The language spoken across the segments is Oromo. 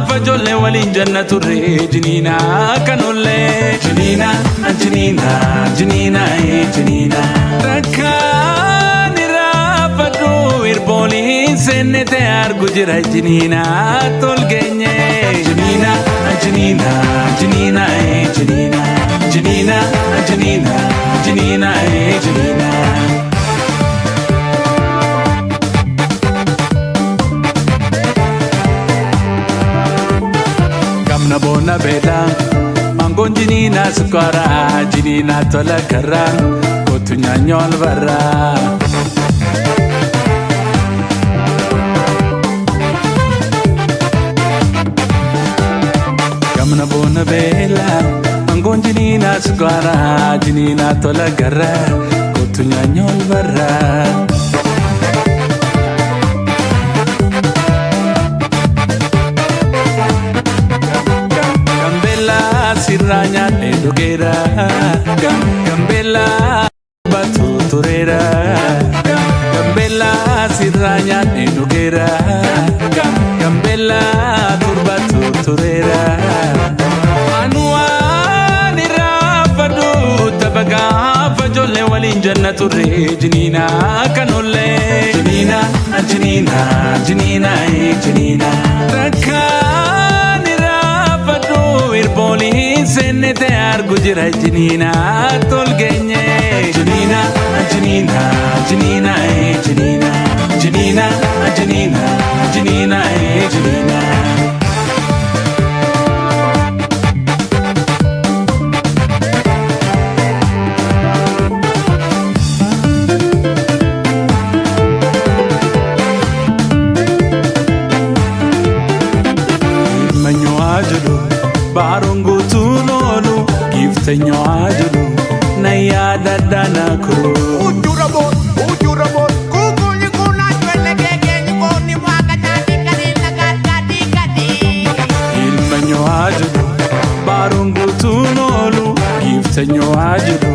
Fajolle walin jannatu re jinina kanolle jinina jinina jinina jinina rakanira fadu irboli sennete argujira jinina tolgenye jinina jinina jinina jinina jinina jinina jinina jinina na bona bela mangon jinina sukara jinina tola kara kotunya nyol bara kamna bona bela mangon jinina sukara jinina tola kara kotunya nyol bara sirranya edogera gambela batu turera gambela sirranya edogera gambela turbatu turera anwa nirafadu tabaga fajolle walin jannatu re jinina kanolle jinina jinina jinina jinina irboli sennete argujira jinina tolgenye jinina jinina jinina jinina jinina jinina jinina jinina barongo tunolu giftenyo ajulu naya dadanako ujurabo kukuli kuna jwele gegenyi koni mwaka tadikadi nagadadi kadi ilmenyo ajulu barongo tunolu giftenyo ajulu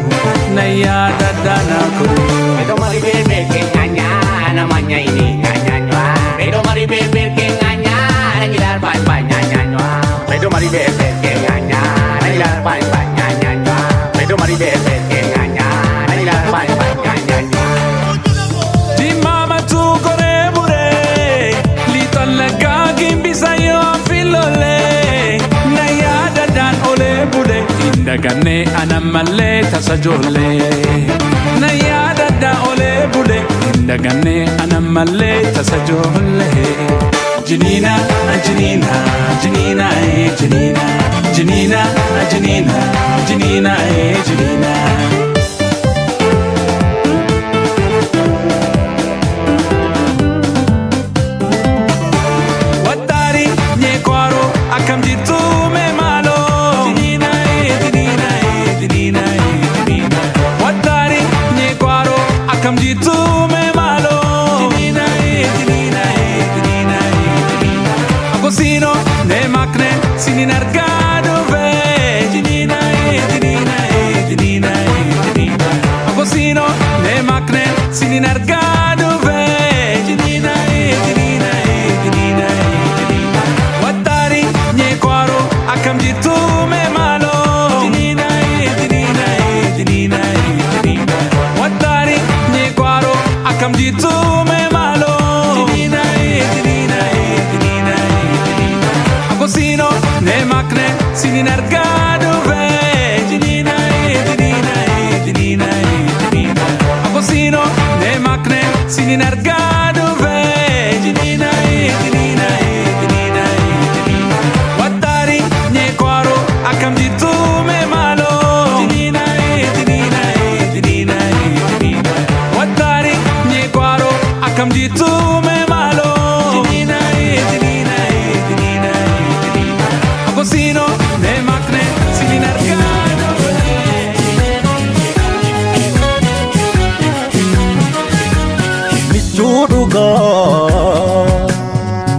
naya dadanako Pero mari bebe que nganya namanya ini nganyanywa Pero mari bebe que nganya ngilar pai nyanyanywa Pero mari bebe que nganya ngilar pai nyanyanywa Pero mari bebe que nganya ngilar pai nyanyanywa Di mama tu kore bure li talaga gimbisa yo filole naya dadan ole bude indagane anamalle tasajole naya dadan ole bude indagane anamalle tasajole Janina, Janina, Janina, Janina, Janina, Janina, Janina, Janina. Watari nyekwaro akam jitu me malo. Janina, Janina, Janina, Janina. Watari nyekwaro akam jitu me malo. Janina, Janina, Janina. Sino ne makne sinin argado ve jinina jinina jinina jinina Agosino ne makne sinin argado ve jinina jinina jinina jinina Watari nye kwaro akam jitu me malo jinina jinina jinina jinina Watari nye kwaro akam jitu me malo jinina jinina jinina Agosino ne makne sinin argado ve jinina jinina jinina jinina Agosino ne makne sinin argado ve jinina jinina jinina jinina Watari nye kwaro akam jitu me malo jinina jinina jinina jinina Watari nye kwaro akam jitu me malo jinina jinina jinina Agosino ne makne sinin argado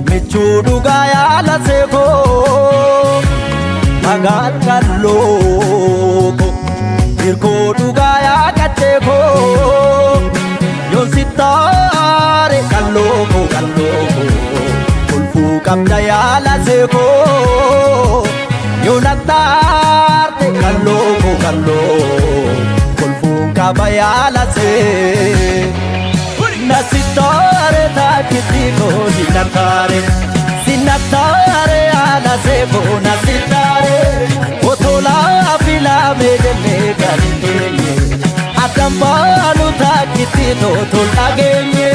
Michuduga ya la seko Magal kaloko Irko duga ya kateko kabayalase nasitare takitiko sinatare alase bona sitare otola fila medele galile atambalu takitino tolagenye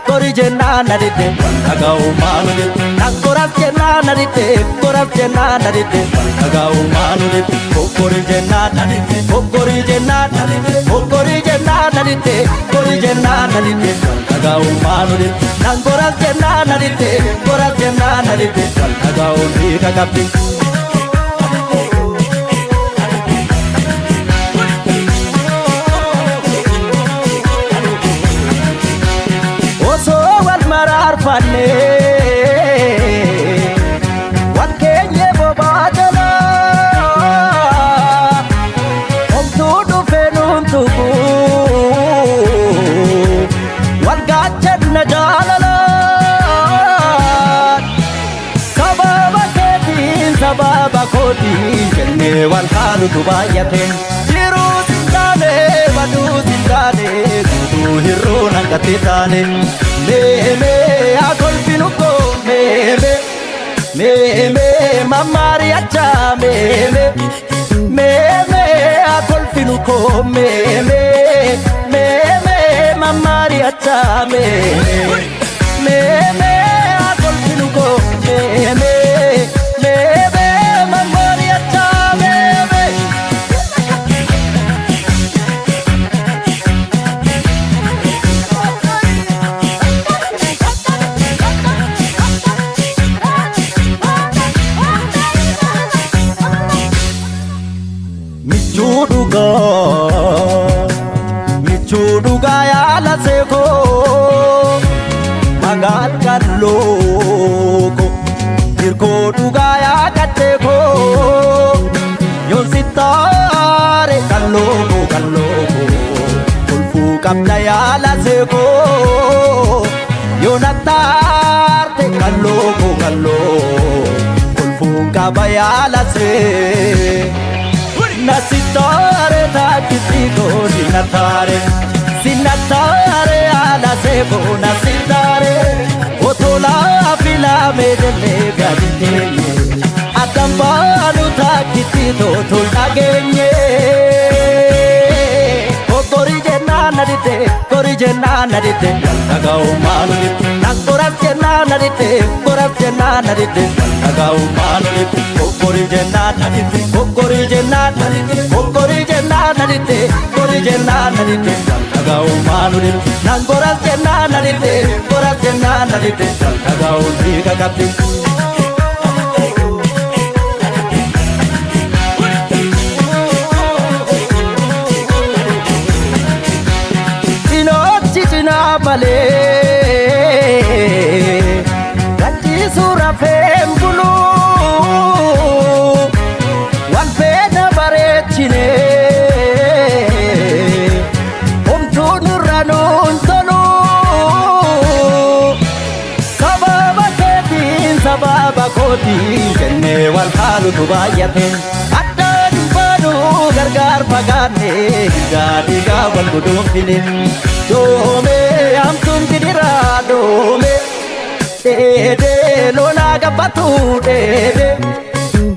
Korije narite agau manule nakorate narite korate narite agau manule korije narite korije narite agau manule nakorate narite korate narite agau dika kapi Arfane wan kenye bobadala om tudu fenum tubu wan gachet na jalala sababa kodi jenne wan halu tubayate diru sindane wadu sindane kudu hirro nangatitane meme akolfinuko meme mamari acha meme akolfinuko meme mamari acha meme akolfinuko meme mamari acha Michuduga ya la seko magal kaloko irko duga ya kateko yon sitare kaloko kulfu kamla ya la seko yon atarte kaloko kulfu kabaya la se nasitare takitiko sinatare alase bona sitare otola fila medele gadite atambalu takitito tolagenye korije narite agau manule nakorate narite agau manule korije narite agau manule nakorate narite agau dika kapi male gati sura fembulu wan pena barechine ranun tolu sababa koti jenne wal halu tubayate addan banu gargar pagane gadi gawal gudufine dome amtum kidira dome dede lona gabatu dede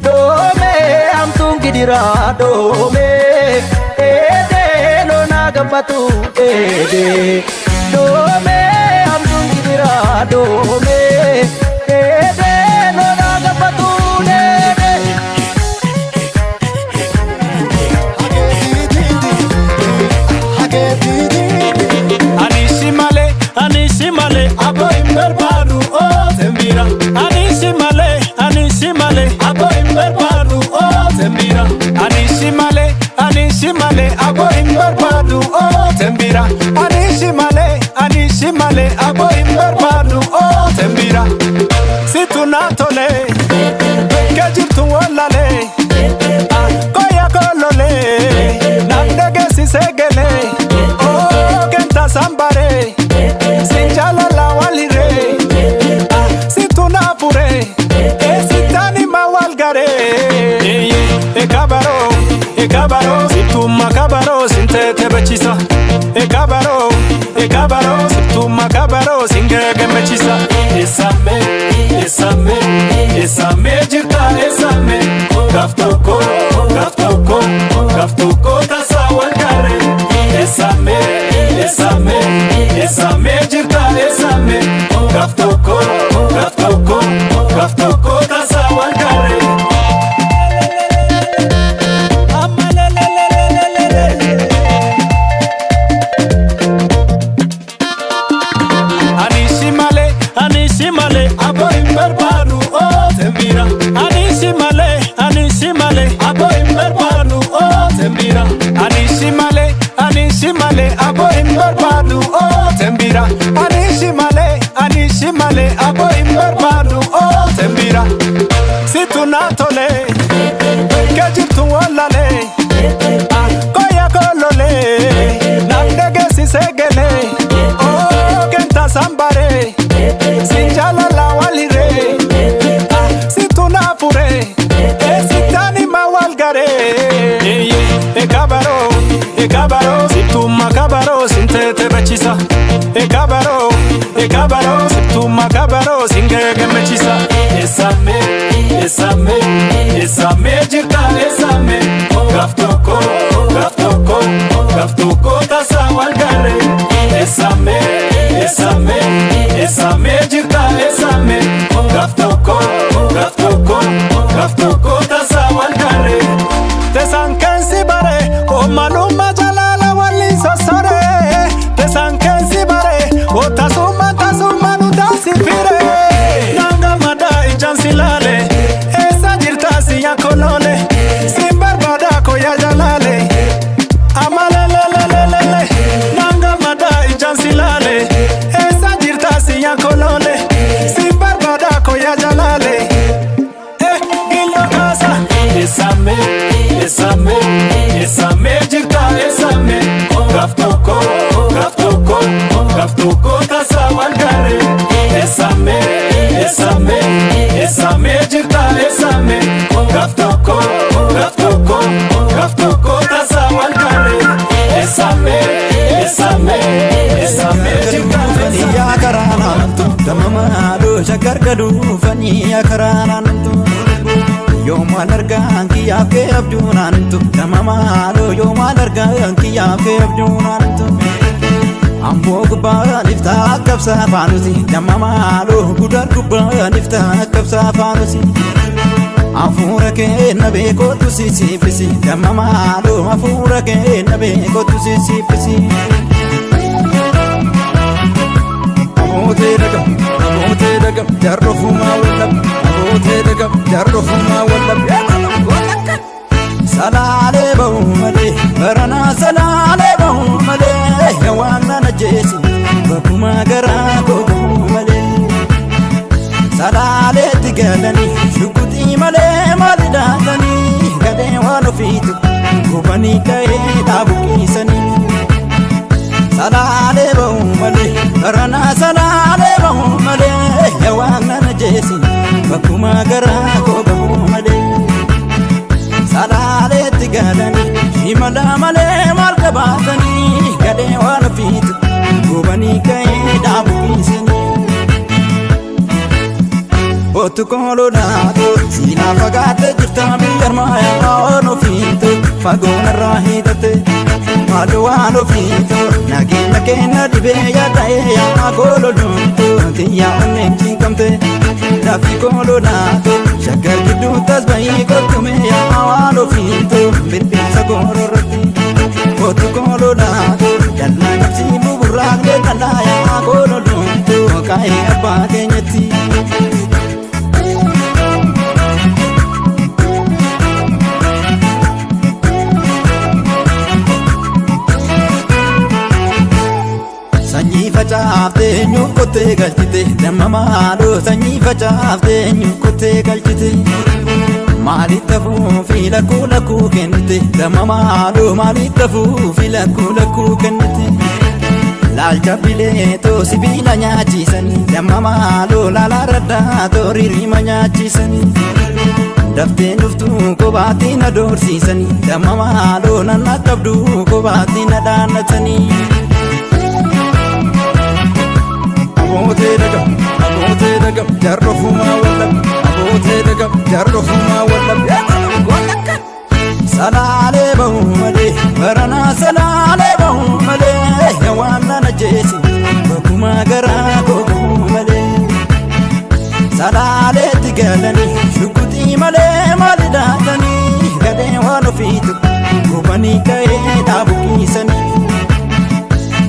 dome amtum kidira dome dede lona gabatu dede dome amtum kidira dome dede lona gabatu dede Anisimale abo imberbaru o tembira Anisimale abo imberbaru o tembira Anisimale abo imberbaru o tembira Anisimale abo imberbaru o tembira Situnatole kejirtu walale koya kolole nandege sisegele o kenta sambare Sinjala la walire Situnapure Sitani mawalgare Kabaro Ekabaro, situma kabaro, sintete bechisa. Ekabaro, situma kabaro, singege mechisa. Esame, esame, esame jirta esame. Gaftoko, gaftoko, gaftoko tasa walkare. Esame, esame, esame jirta esame. Gaftoko, gaftoko, gaftoko tasa walkare. Anishimale, abo imberbanu o tembira. Anishimale, abo imberbanu o tembira. Anishimale, abo imberbanu o tembira. Anishimale, abo imberbanu o tembira. Situnatole, kajirtu walale. Koya kolole, nandege sisegele. Oh, kenta sambare. Sinjala la walire, situna pure, sitani mawalgare. Ekabaro, situma kabaro, sintete bechisa. Ekabaro, situma kabaro, singege mechisa. Esame jirta esame. Gaftoko, tasa walgare. Esame jirta esame. Gaftoko tasa walkare. Tesan kensi bare o manuma jalala wali sosore. Tesan kensi bare o tasuma nu dansi fire. Nanga mada ijansi lale, esa jirta siya kolole. Simbar bada ko ya jalale. Amalelelelele, nanga mada ijansi lale. Ya kolole, simbar bada ko ya jalale. Ilo casa. Esame jirta esame. Gaftoko tasa walkare. Esame jirta esame. Gaftoko tasa walkare. Esame jirta Ya karanantu damamado shakargadu fani ya karanantu yoma larganki ya ke abdunantu damamado yoma larganki ya ke abdunantu ambo guba nifta kapsa fanusi damamado gudar guba nifta kapsa fanusi afura ke nabe ko tusi pisi damamado afura ke nabe ko tusi pisi. Abote dagam, jarrofuma wallab. Abote dagam, jarrofuma wallab. Salale bahu male, barana salale bahu male. Yawana najesi, bakuma gara bahu male. Salale tigalani, shukuti male malidatani. Gade wano fitu, kubani kae tabukisani. Salale bahu male, barana salale bahu male. Yawana najesi, bakuma gara bahu male. Salale tigalani, shimala male markabatani. Gade wano fitu, kubani kae tabukisani. Otu kolonado, sina fagate jirta biyarmaya ono fito. Fagona rahidate, maluano fito. Nagina kena dibe ya dae ya kolonunto. Tiya onen chinkamte, dafi kolonado. Shakar gidu tasbai kotume ya ono fito. Birbisa gororati, otu kolonado. Dalla nafsi buburak de dalla ya kolonunto. Kai abba kenyati. facaafte nyukote galchite damma maalo sanyii facaafte nyukote galchite maaliif tafuu fi lakkuu kennite damma maalo maaliif tafuu fi lakkuu kennite laalcha bileetoo sibiila nyaachiisanii damma maalo laala raddaa too ririma nyaachiisanii dafteen dhuftuu kophaatti na doorsiisanii damma maaloo nan akkabduu kophaatti na dhaannatanii. Abootee dagam jarrofumaa wallab abootee dagam jarrofumaa wallab salaalee bahu malee baranaa salaalee bahu malee yawaan nana jeesi bakkuma garaa gogu malee salaaleetti galanii shukutii malee maali dhaatanii gadee waan ofiitu gubanii ka'ee dhaabukiisanii.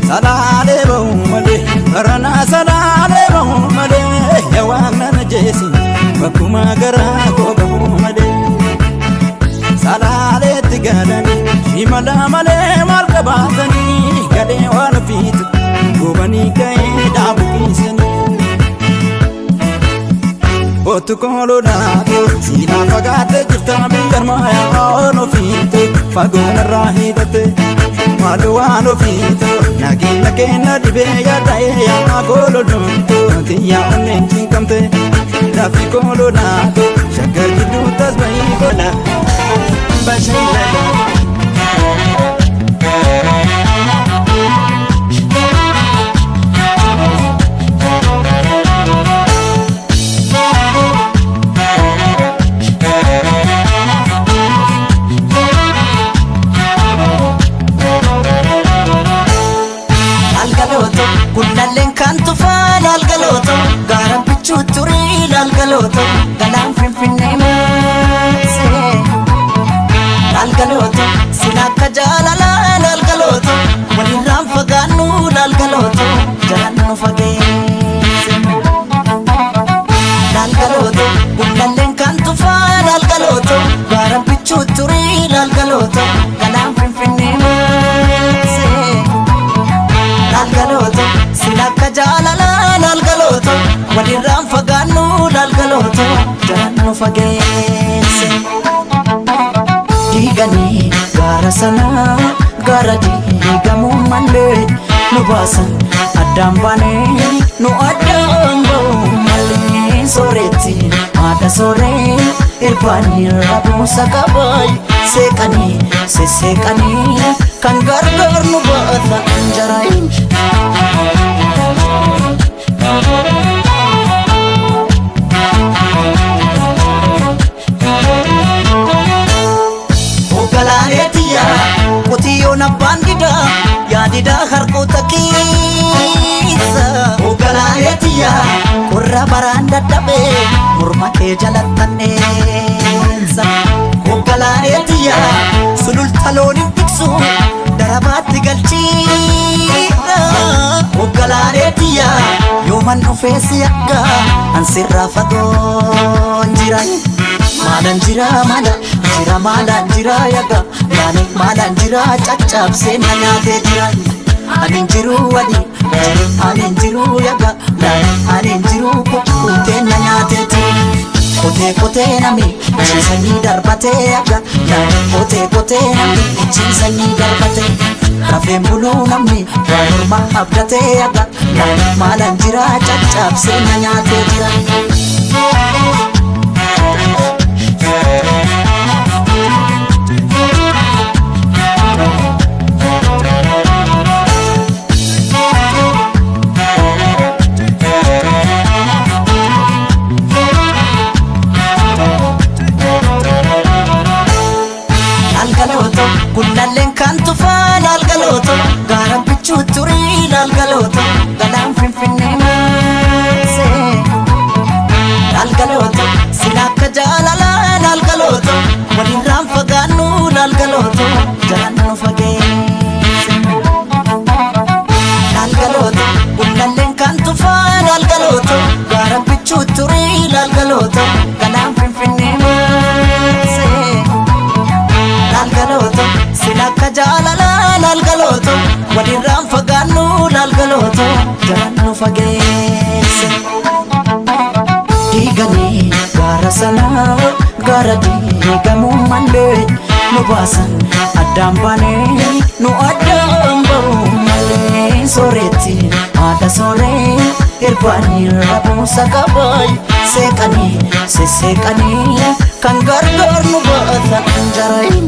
Salaalee bahu malee baranaa salaalee bahu malee yawaan nana jeesi bakkuma garaa gogu malee salaaleetti galanii shimala malee maal qabaatanii gadee waan ofiitu gubanii ka'ee dhaabukiisanii. Otu koololaatu siinaa fagaattee jirta biyyar maayaa ofiitu fagoonarraa hidhatte maal waan ofiitu nageenya kenna dhibee yaada'ee yaa koololumtu tiyyaa onneen cinqamte lafti koololaatu shaggar gidduu tasba'ii godha bashannana. Gundalleen kan tufaan algalooto gaaraan bichuu turii algalooto galaan finfinnee maasee algalooto sila akka jaalalaan algalooto walirraan fagaannu algalooto jalaan nu fageesse algalooto gundalleen kan tufaan algalooto gaaraan bichuu turii algalooto galaan finfinnee maasee algalooto silakka jaalalaan algalooto walirraan fagaannu algalooto jalaan nu fageesse. Diiganii gaara sanaa gaara diigamuu malee nu baasan addaan baanee nu addaan ba'u malee sooretti haadha sooree irbaanii rabuusa qabaay seeqanii sesseeqanii kan gargaar nu baata anjaraayin. Ogalaaleetiya qotiyyoon abbaan didaa yaadidaa harkoota keessa. Ogalaaleetiya qorra baraan dadhabee morma kee jalattanneessa. Ogalaaleetiya sululta looniin tiksu darabaatti galchiidha. Ogalaaleetiya yooman dhufeessi akka ansirraa fagoon jiran. Maalaan jira maalaan jira yaga maalaan jira caccabsee na nyaatee jira. Anin jiru anin jiru yaga anin jiru kukkutee na nyaatee jira. Kotee nami ciisanii darbatee yaga kotee nami ciisanii darbatee rafeen buluu namni waa morma abdatee yaga maalaan jira caccabsee na nyaatee jira. Gundalleen kan tufaan algalooto gaaraan bichuu turii algalooto galaan finfinnee maasee algalooto sila akka jaalalaan algalooto walirraan fagaannu algalooto jalaan nu fageesse algalooto gundalleen kan tufaan algalooto gaaraan bichuu turii algalooto galaan finfinnee maasee algalooto silakka jaalalaan algalooto walirraan fagaannu algalooto jalaan nu fageesse. Diiganii gaara sanaa gaara diigamuu malee nu baasan addaan baanee nu addaan ba'u malee sooretti haadha sooree irbaanii rabuusa qabaay sesseeqanii kan gargaar nu baata jarayin.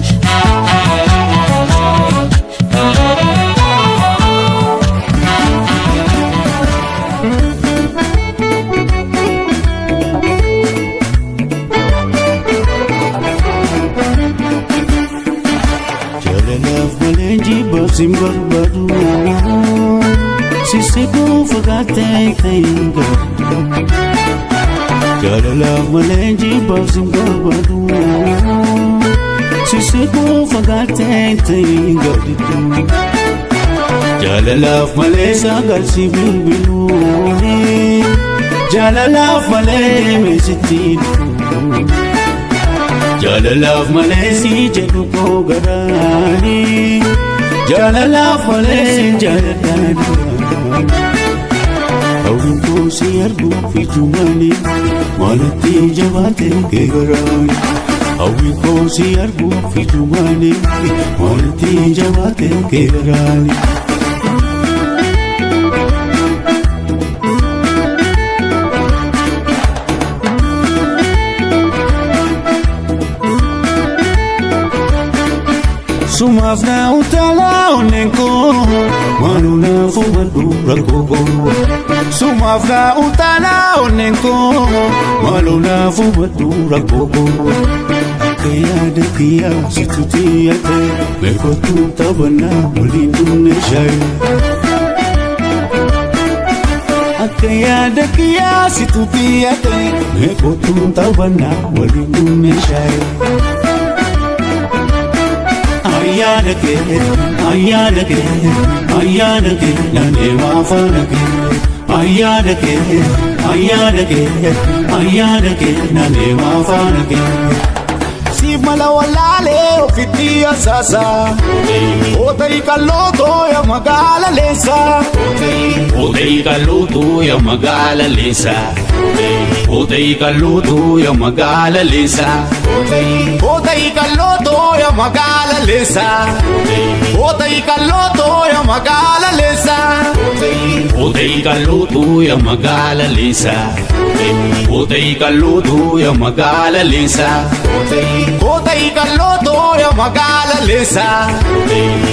Sim barbadu sisse ko fagate teinga jalala malenji sim barbadu sisse ko fagate teinga jalala malesa galsi bilbilu jalala male mesitin jalala malesi jedu ko garani jalala falesi jalala awin ko si argu fijumani malati jawate ke garani awin ko si argu fijumani malati jawate ke garani Sumafna utala onenko manuna fubadu ragogo Sumafna utala onenko manuna fubadu ragogo Kaya dekia situtiate mekotu tabana mulindu neshay Kaya dekia situtiate mekotu tabana mulindu neshay Ayyanake, nane wafanake. Ayyanake, nane wafanake. Simala walale ofiti asasa. Otei kaloto ya magala lesa. Otei kaloto ya magala lesa. Otei kaloto ya magala lesa. Otei kaloto ya magala lesa. Otei kaloto ya magala lesa. Otei kaloto ya magala lesa. Otei kaloto ya magala lesa. Otei kaloto ya magala lesa.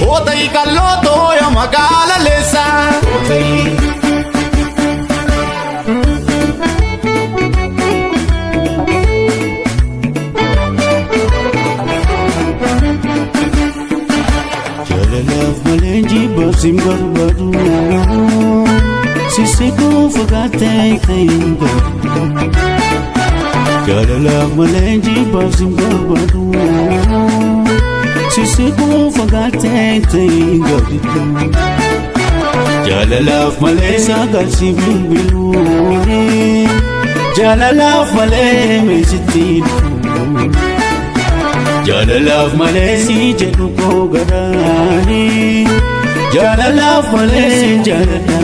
Otei kaloto ya magala lesa. Sim barbadu sisse ko fagate teinga jalala malenji sim barbadu sisse ko fagate teinga jalala malesa galsi bilbilu jalala male mesitin jalala malesi jedu ko garani jalala falesi jalala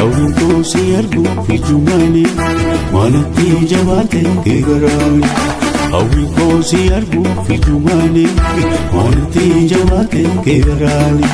awin ko si argu fijumani malati jawate ke garani awin ko si argu fijumani malati jawate ke garani